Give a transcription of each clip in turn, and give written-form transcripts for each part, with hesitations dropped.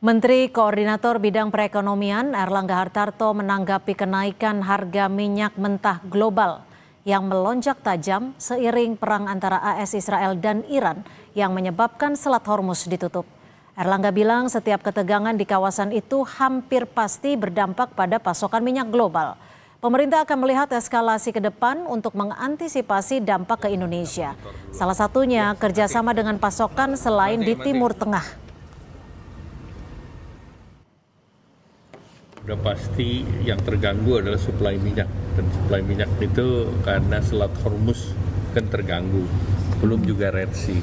Menteri Koordinator Bidang Perekonomian Airlangga Hartarto menanggapi kenaikan harga minyak mentah global yang melonjak tajam seiring perang antara AS Israel dan Iran yang menyebabkan Selat Hormuz ditutup. Airlangga bilang setiap ketegangan di kawasan itu hampir pasti berdampak pada pasokan minyak global. Pemerintah akan melihat eskalasi ke depan untuk mengantisipasi dampak ke Indonesia. Salah satunya kerjasama dengan pasokan selain di Timur Tengah. Udah pasti yang terganggu adalah suplai minyak, dan suplai minyak itu karena Selat Hormuz kan terganggu, belum juga Red Sea.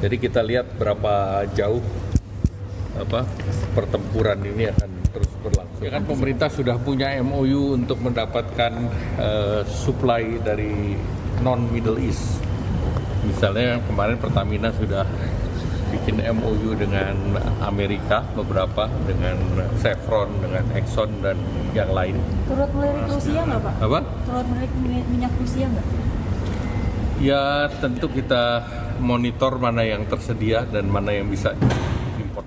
Jadi kita lihat berapa jauh pertempuran ini akan terus berlangsung. Ya kan pemerintah sudah punya MOU untuk mendapatkan suplai dari non-Middle East. Misalnya kemarin Pertamina sudah bikin MOU dengan Amerika beberapa, dengan Chevron, dengan Exxon dan yang lain. Turut melirik Rusia nggak Pak? Apa? Turut melirik minyak Rusia nggak? Ya tentu kita monitor mana yang tersedia dan mana yang bisa diimpor.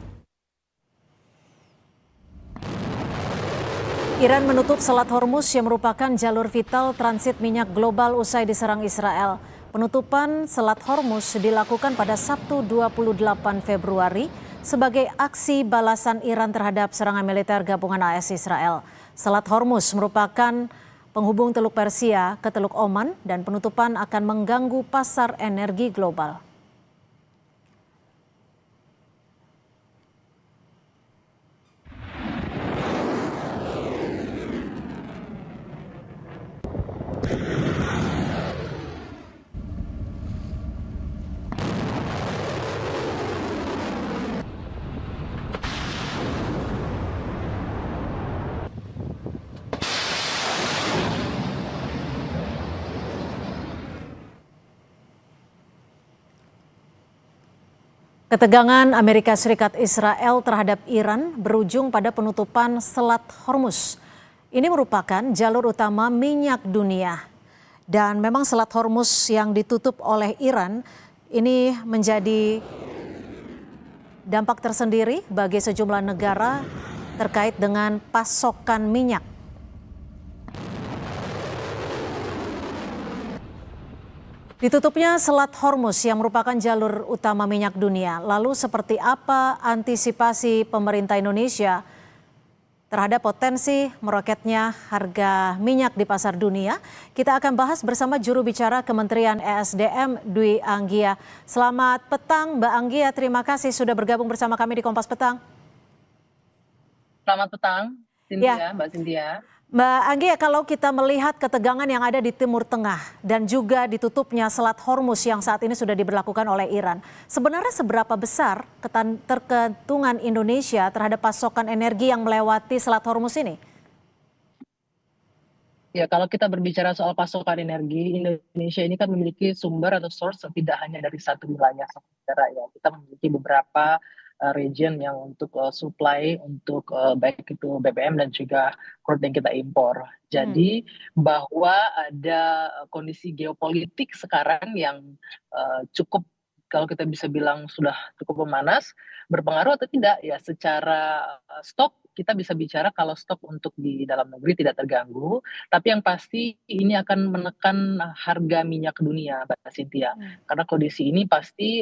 Iran menutup Selat Hormuz yang merupakan jalur vital transit minyak global usai diserang Israel. Penutupan Selat Hormuz dilakukan pada Sabtu 28 Februari sebagai aksi balasan Iran terhadap serangan militer gabungan AS Israel. Selat Hormuz merupakan penghubung Teluk Persia ke Teluk Oman dan penutupan akan mengganggu pasar energi global. Ketegangan Amerika Serikat Israel terhadap Iran berujung pada penutupan Selat Hormuz. Ini merupakan jalur utama minyak dunia. Dan memang Selat Hormuz yang ditutup oleh Iran ini menjadi dampak tersendiri bagi sejumlah negara terkait dengan pasokan minyak. Ditutupnya Selat Hormuz yang merupakan jalur utama minyak dunia. Lalu seperti apa antisipasi pemerintah Indonesia terhadap potensi meroketnya harga minyak di pasar dunia? Kita akan bahas bersama juru bicara Kementerian ESDM Dwi Anggia. Selamat petang Mbak Anggia, terima kasih sudah bergabung bersama kami di Kompas Petang. Selamat petang, Cynthia, Mbak Cynthia. Mbak Anggia, kalau kita melihat ketegangan yang ada di Timur Tengah dan juga ditutupnya Selat Hormuz yang saat ini sudah diberlakukan oleh Iran, sebenarnya seberapa besar ketergantungan Indonesia terhadap pasokan energi yang melewati Selat Hormuz ini? Ya, kalau kita berbicara soal pasokan energi, Indonesia ini kan memiliki sumber atau source tidak hanya dari satu wilayah negara ya. Kita memiliki beberapa region yang untuk supply untuk baik itu BBM dan juga crude yang kita impor. Jadi bahwa ada kondisi geopolitik sekarang yang cukup, kalau kita bisa bilang sudah cukup memanas, berpengaruh atau tidak ya secara stok. Kita bisa bicara kalau stok untuk di dalam negeri tidak terganggu, tapi yang pasti ini akan menekan harga minyak dunia, Mbak Cynthia. Karena kondisi ini pasti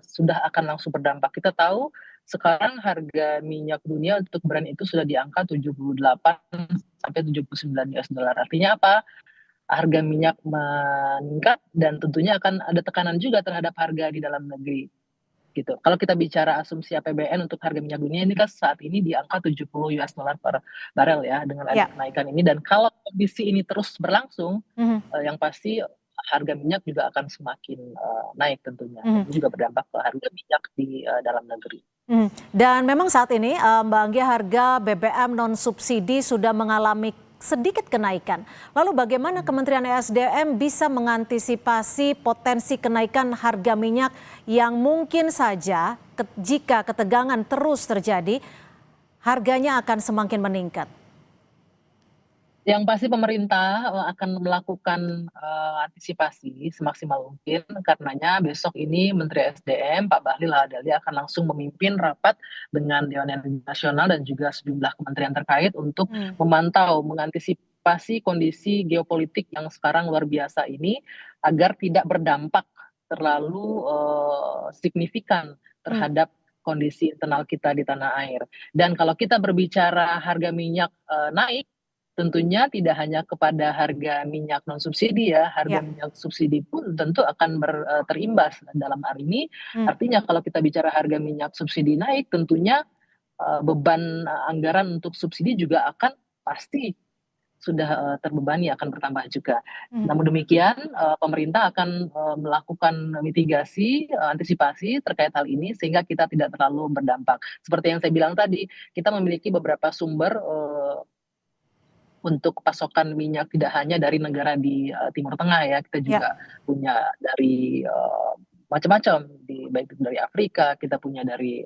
sudah akan langsung berdampak. Kita tahu sekarang harga minyak dunia untuk Brent itu sudah di angka 78 sampai 79 US dollar. Artinya apa? Harga minyak meningkat dan tentunya akan ada tekanan juga terhadap harga di dalam negeri. Gitu. Kalau kita bicara asumsi APBN untuk harga minyak dunia ini kan saat ini di angka 70 US dollar per barel ya dengan ada kenaikan ini, dan kalau kondisi ini terus berlangsung yang pasti harga minyak juga akan semakin naik tentunya. Ini juga berdampak ke harga minyak di dalam negeri. Dan memang saat ini Mbak Anggia, harga BBM non subsidi sudah mengalami sedikit kenaikan. Lalu bagaimana Kementerian ESDM bisa mengantisipasi potensi kenaikan harga minyak yang mungkin saja jika ketegangan terus terjadi, harganya akan semakin meningkat? Yang pasti pemerintah akan melakukan antisipasi semaksimal mungkin, karenanya besok ini Menteri SDM Pak Bahlil Lahadalia akan langsung memimpin rapat dengan Dewan Energi Nasional dan juga sejumlah kementerian terkait untuk Hmm. memantau, mengantisipasi kondisi geopolitik yang sekarang luar biasa ini agar tidak berdampak terlalu signifikan Hmm. terhadap kondisi internal kita di tanah air. Dan kalau kita berbicara harga minyak naik, tentunya tidak hanya kepada harga minyak non subsidi ya, harga Ya. minyak subsidi pun tentu akan terimbas dalam hal ini. Hmm. Artinya kalau kita bicara harga minyak subsidi naik, tentunya beban anggaran untuk subsidi juga akan pasti sudah terbebani, akan bertambah juga. Hmm. Namun demikian, pemerintah akan melakukan mitigasi, antisipasi terkait hal ini sehingga kita tidak terlalu berdampak. Seperti yang saya bilang tadi, kita memiliki beberapa sumber untuk pasokan minyak tidak hanya dari negara di Timur Tengah ya, kita Ya. juga punya dari macam-macam, baik itu dari Afrika, kita punya dari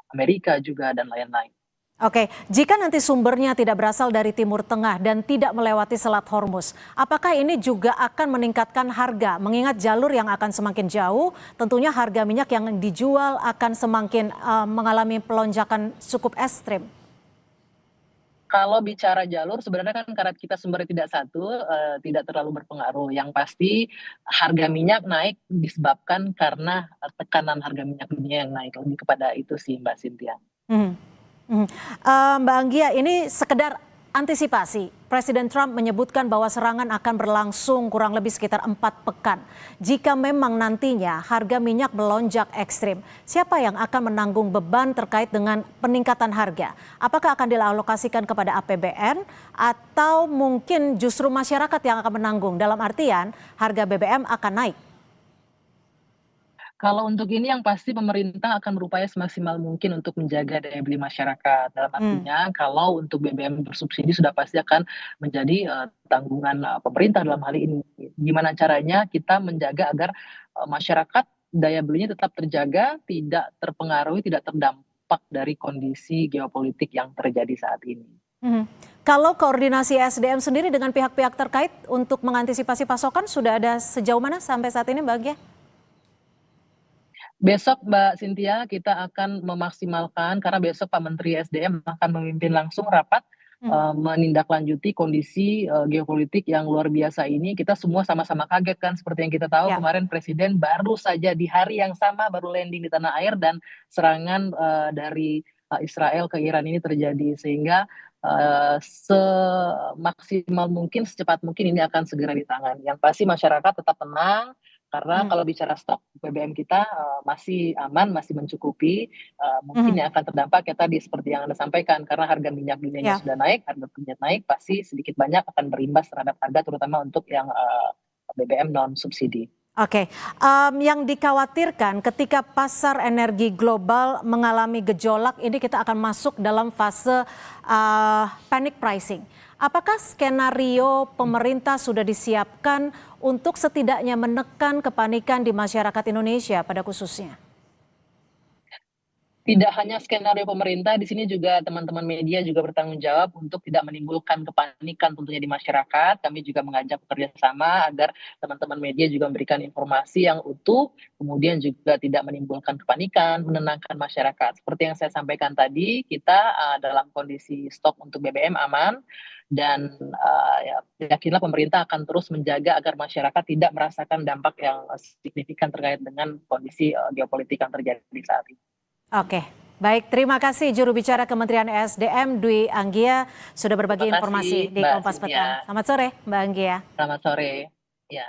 Amerika juga dan lain-lain. Oke, jika nanti sumbernya tidak berasal dari Timur Tengah dan tidak melewati Selat Hormuz, apakah ini juga akan meningkatkan harga? Mengingat jalur yang akan semakin jauh, tentunya harga minyak yang dijual akan semakin mengalami pelonjakan cukup ekstrim. Kalau bicara jalur, sebenarnya kan karena kita sumbernya tidak satu, tidak terlalu berpengaruh. Yang pasti harga minyak naik disebabkan karena tekanan harga minyak dunia yang naik. Lebih kepada itu sih Mbak Cynthia. Mhm. Mhm. Mbak Anggia, ini sekedar antisipasi. Presiden Trump menyebutkan bahwa serangan akan berlangsung kurang lebih sekitar 4 pekan. Jika memang nantinya harga minyak melonjak ekstrim, siapa yang akan menanggung beban terkait dengan peningkatan harga? Apakah akan dialokasikan kepada APBN atau mungkin justru masyarakat yang akan menanggung? Dalam artian harga BBM akan naik. Kalau untuk ini yang pasti pemerintah akan berupaya semaksimal mungkin untuk menjaga daya beli masyarakat. Dalam Hmm. artinya kalau untuk BBM bersubsidi sudah pasti akan menjadi tanggungan pemerintah dalam hal ini. Gimana caranya kita menjaga agar masyarakat daya belinya tetap terjaga, tidak terpengaruhi, tidak terdampak dari kondisi geopolitik yang terjadi saat ini. Mhm. Kalau koordinasi SDM sendiri dengan pihak-pihak terkait untuk mengantisipasi pasokan sudah ada sejauh mana sampai saat ini, Mbak Anggia? Besok Mbak Cynthia kita akan memaksimalkan karena besok Pak Menteri SDM akan memimpin langsung rapat Hmm. menindaklanjuti kondisi geopolitik yang luar biasa ini. Kita semua sama-sama kaget kan, seperti yang kita tahu Ya. kemarin Presiden baru saja di hari yang sama baru landing di tanah air dan serangan dari Israel ke Iran ini terjadi, sehingga semaksimal mungkin, secepat mungkin ini akan segera ditangani. Yang pasti masyarakat tetap tenang, karena Hmm. kalau bicara stok BBM kita masih aman, masih mencukupi. Mungkin Mhm. yang akan terdampak ya tadi seperti yang Anda sampaikan, karena harga minyak dunianya Ya. sudah naik, harga minyak naik pasti sedikit banyak akan berimbas terhadap harga, terutama untuk yang BBM non subsidi. Oke, yang dikhawatirkan ketika pasar energi global mengalami gejolak, ini kita akan masuk dalam fase panic pricing. Apakah skenario pemerintah sudah disiapkan untuk setidaknya menekan kepanikan di masyarakat Indonesia pada khususnya? Tidak hanya skenario pemerintah, di sini juga teman-teman media juga bertanggung jawab untuk tidak menimbulkan kepanikan tentunya di masyarakat. Kami juga mengajak bekerja sama agar teman-teman media juga memberikan informasi yang utuh, kemudian juga tidak menimbulkan kepanikan, menenangkan masyarakat. Seperti yang saya sampaikan tadi, kita dalam kondisi stok untuk BBM aman, dan yakinlah pemerintah akan terus menjaga agar masyarakat tidak merasakan dampak yang signifikan terkait dengan kondisi geopolitik yang terjadi saat ini. Oke, baik, terima kasih juru bicara Kementerian SDM Dwi Anggia sudah berbagi Terima kasih, informasi di Mbak Kompas Cynthia. Petang. Selamat sore, Mbak Anggia. Selamat sore. Ya.